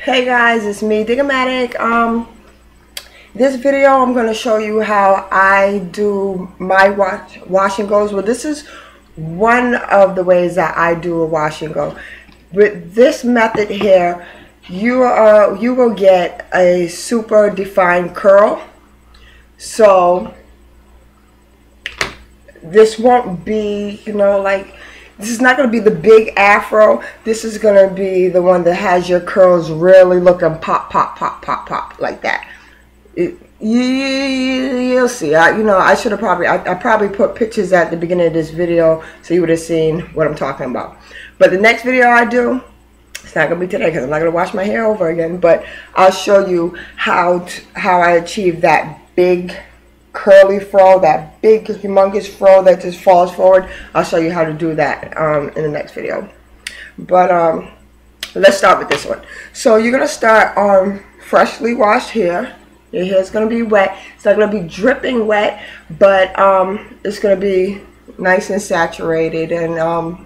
Hey guys, it's me, Digamatic. This video I'm going to show you how I do my wash and goes. Well, this is one of the ways that I do a wash and go. With this method here, you will get a super defined curl. So this won't be, this is not going to be the big afro. This is going to be the one that has your curls really looking pop, pop, pop, pop, pop, like that. You'll see. I probably put pictures at the beginning of this video so you would have seen what I'm talking about. But the next video I do, it's not going to be today because I'm not going to wash my hair over again. But I'll show you how I achieve that big curly fro, that big humongous fro that just falls forward. I'll show you how to do that in the next video. But let's start with this one. So you're gonna start on freshly washed hair. Your hair's gonna be wet. It's not gonna be dripping wet, but it's gonna be nice and saturated. And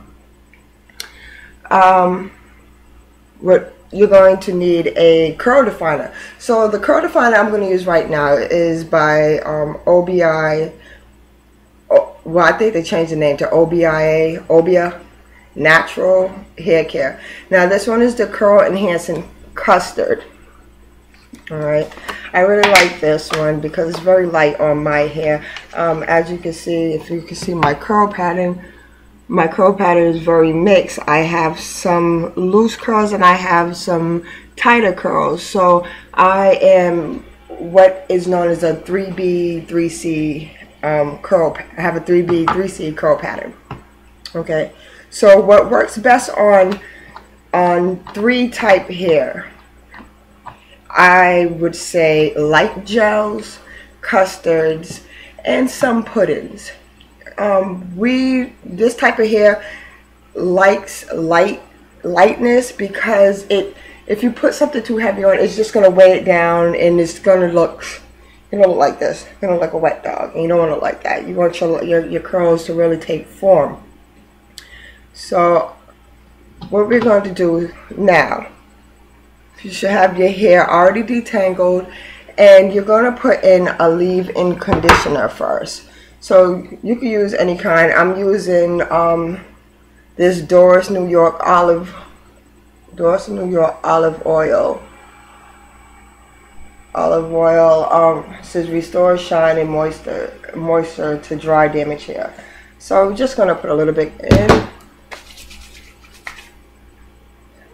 what you're going to need a curl definer. So the curl definer I'm going to use right now is by O.B.I.A. Well, I think they changed the name to O.B.I.A. O.B.I.A. Natural Hair Care. Now this one is the curl enhancing custard. Alright, I really like this one because it's very light on my hair. As you can see, if you can see my curl pattern, my curl pattern is very mixed. I have some loose curls and I have some tighter curls. So I am what is known as a 3B, 3C curl. I have a 3B, 3C curl pattern. Okay. So what works best on 3 type hair, I would say light gels, custards, and some puddings. This type of hair likes lightness because if you put something too heavy on, it's just gonna weigh it down and it's gonna look like this. It's gonna look like a wet dog, and you don't want to look like that. You want your curls to really take form. So what we're going to do now, you should have your hair already detangled, and you're going to put in a leave-in conditioner first. So you can use any kind. I'm using this Doris New York olive oil. Says restore shine and moisture to dry damaged hair. So I'm just gonna put a little bit in.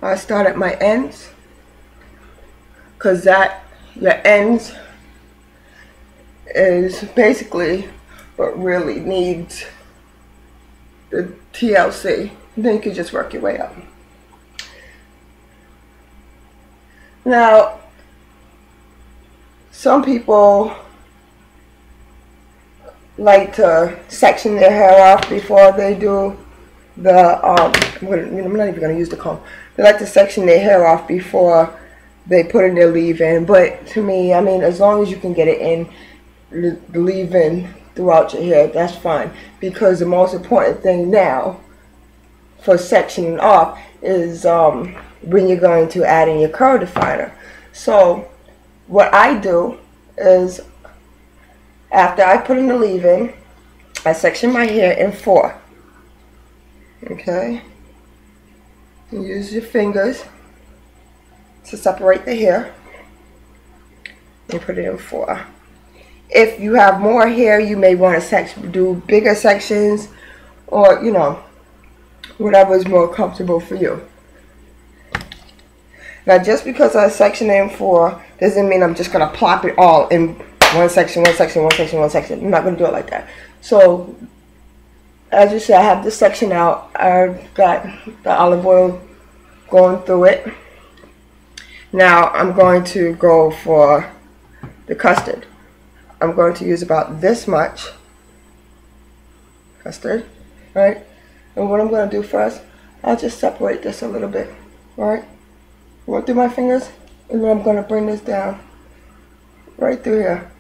I start at my ends because your ends is basically what really needs the TLC. Then you can just work your way up. Now, some people like to section their hair off before they do the I'm not even going to use the comb. They like to section their hair off before they put in their leave-in. But to me, I mean, as long as you can get it in, the leave-in throughout your hair, that's fine, because the most important thing now for sectioning off is when you're going to add in your curl definer. So what I do is, after I put in the leave-in, I section my hair in 4. Okay, you use your fingers to separate the hair and put it in 4. If you have more hair, you may want to do bigger sections, or whatever is more comfortable for you. Now, just because I section in 4 doesn't mean I'm just gonna plop it all in one section, one section, one section, one section. I'm not gonna do it like that. So, as you see, I have this section out. I've got the olive oil going through it. Now I'm going to go for the custard. I'm going to use about this much custard, right? And what I'm going to do first, I'll just separate this a little bit, right? Run through my fingers, and then I'm going to bring this down right through here.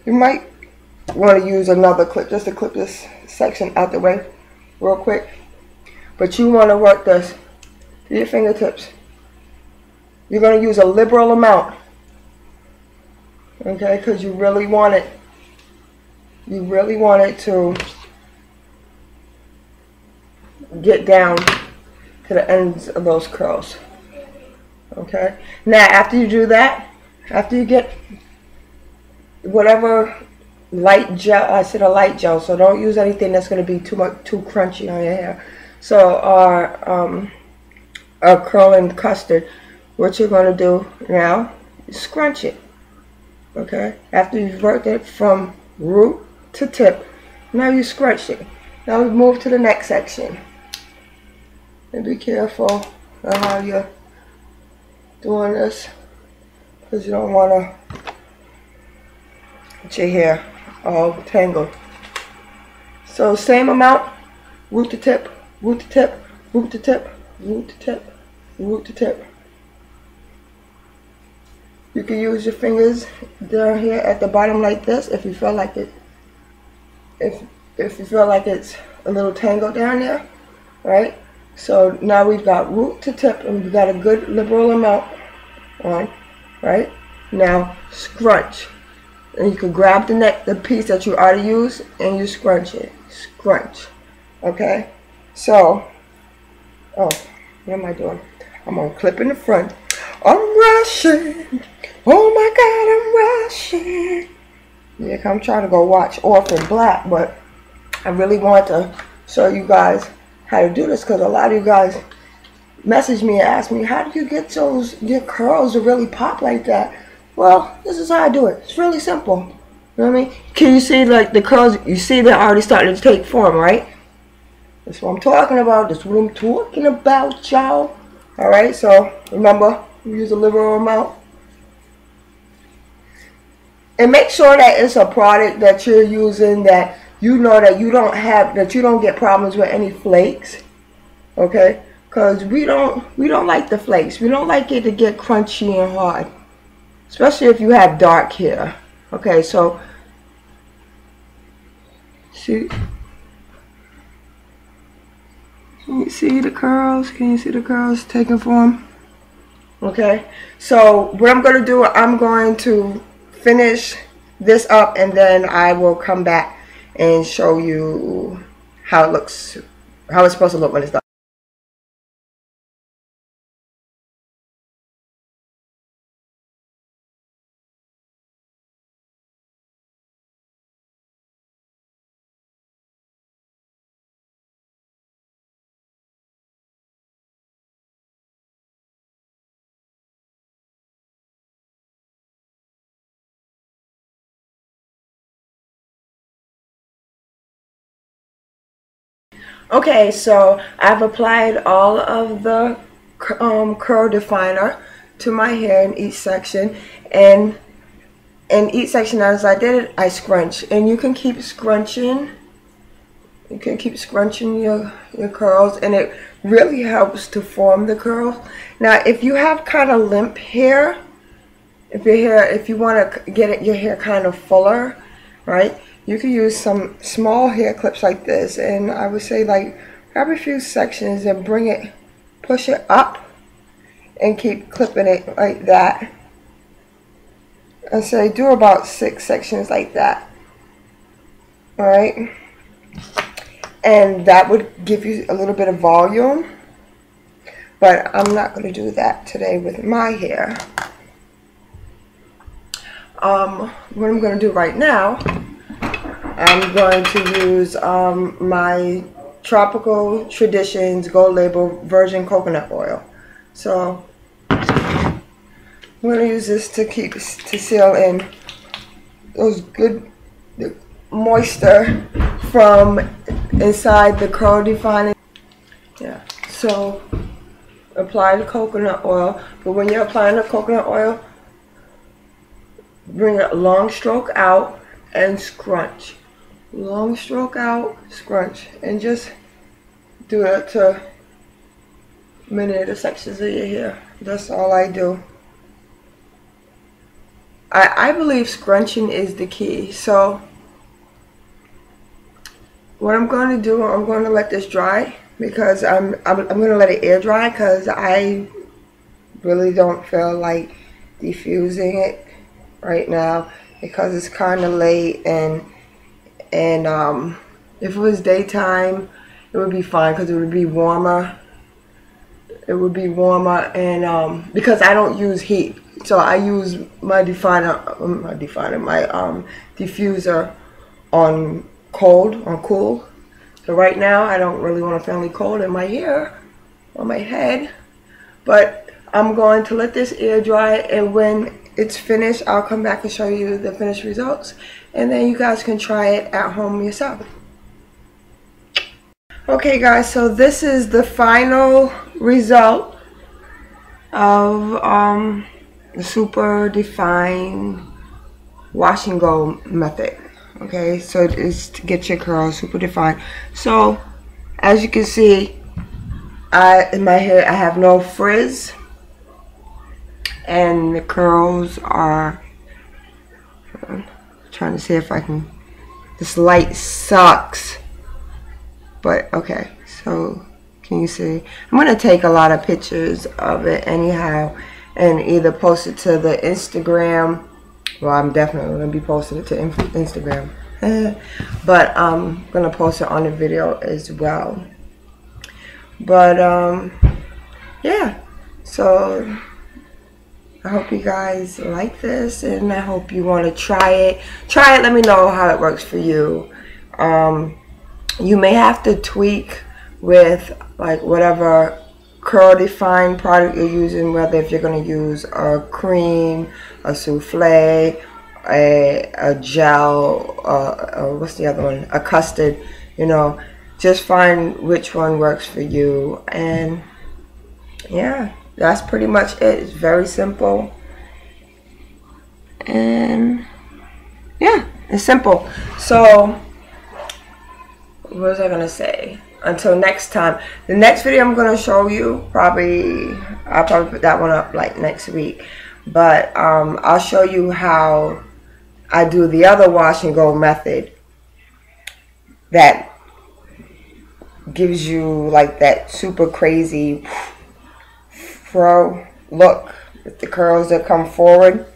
You might want to use another clip just to clip this section out the way real quick, but you want to work this through your fingertips. You're going to use a liberal amount, okay, because you really want it. You really want it to get down to the ends of those curls. Okay. Now, after you do that, after you get whatever light gel, I said a light gel, so don't use anything that's going to be too crunchy on your hair. So our curling custard, what you're going to do now is scrunch it. Okay. After you've worked it from root to tip, now you scrunch it. Now we move to the next section. And be careful of how you're doing this, because you don't want to get your hair all tangled. So same amount, root to tip, root to tip, root to tip, root to tip, root to tip. You can use your fingers down here at the bottom like this if you feel like it. If you feel like it's a little tangled down there, right? So now we've got root to tip, and we've got a good liberal amount on, right? Now scrunch, and you can grab the piece that you already used, and you scrunch it. Scrunch, okay? So, oh, what am I doing? I'm gonna clip in the front. I'm rushing. Oh my God, I'm rushing. Yeah, I'm trying to go watch Orphan Black, but I really want to show you guys how to do this, because a lot of you guys message me and ask me, how do you get your curls to really pop like that? Well, this is how I do it. It's really simple. You know what I mean? Can you see, like, the curls? You see they're already starting to take form, right? That's what I'm talking about. That's what I'm talking about, y'all. Alright, so remember, use a liberal amount. And make sure that it's a product that you're using that you know that you don't get problems with any flakes. Okay? Because we don't like the flakes. We don't like it to get crunchy and hard. Especially if you have dark hair. Okay, so see, can you see the curls? Can you see the curls taking form? Okay, so what I'm going to do, I'm going to finish this up, and then I will come back and show you how it looks, how it's supposed to look when it's done. Okay, so I've applied all of the curl definer to my hair in each section, and in each section as I did it, I scrunch, and you can keep scrunching. You can keep scrunching your curls, and it really helps to form the curls. Now, if you have kind of limp hair, if you want to get your hair kind of fuller, right? You can use some small hair clips like this, and I would say, like, grab a few sections and bring it, push it up, and keep clipping it like that. And say do about 6 sections like that. Alright? And that would give you a little bit of volume. But I'm not going to do that today with my hair. What I'm going to do right now, I'm going to use my Tropical Traditions Gold Label Virgin Coconut Oil. So I'm going to use this to seal in those good moisture from inside the curl definer. Yeah. So apply the coconut oil, but when you're applying the coconut oil, bring a long stroke out and scrunch. Long stroke out, scrunch, and just do it to many of the sections of your hair. That's all I do. I believe scrunching is the key. So what I'm going to do, I'm going to let this dry, because I'm going to let it air dry, because I really don't feel like diffusing it right now because it's kind of late, and if it was daytime it would be fine because it would be warmer. It would be warmer, and because I don't use heat, so I use my diffuser on cool. So right now I don't really want to feel any cold in my hair or my head, but I'm going to let this air dry, and when it's finished I'll come back and show you the finished results, and then you guys can try it at home yourself. Okay guys, so this is the final result of the super define wash and go method. Okay, so it is to get your curls super defined. So as you can see, in my hair I have no frizz, and the curls are, I'm trying to see if I can, this light sucks, but okay, so can you see? I'm going to take a lot of pictures of it anyhow and either post it to the Instagram. Well, I'm definitely going to be posting it to Instagram. But I'm going to post it on the video as well. But yeah, so I hope you guys like this, and I hope you want to try it. Let me know how it works for you. You may have to tweak with like whatever curl define product you're using, whether if you're going to use a cream, a souffle, a gel, what's the other one, a custard. You know, just find which one works for you. And yeah, that's pretty much it. It's very simple, and yeah, it's simple. So what was I gonna say? Until next time, the next video I'm gonna show you, I'll probably put that one up like next week, but I'll show you how I do the other wash and go method that gives you like that super crazy fro look with the curls that come forward.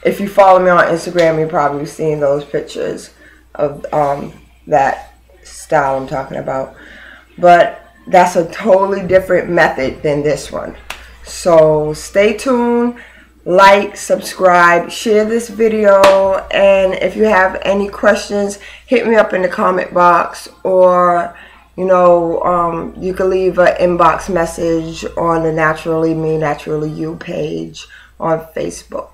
If you follow me on Instagram, you've probably seen those pictures of that style I'm talking about, but that's a totally different method than this one. So stay tuned, like, subscribe, share this video, and if you have any questions, hit me up in the comment box, or you know, you can leave an inbox message on the Naturally Me, Naturally You page on Facebook.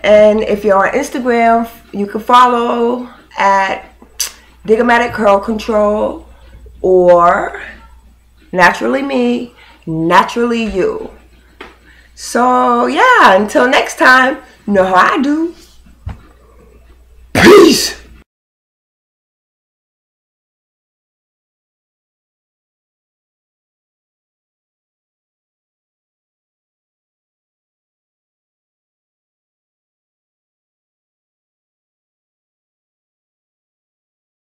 And if you're on Instagram, you can follow at Digamatic Curl Control or Naturally Me, Naturally You. So yeah, until next time, you know how I do. Peace.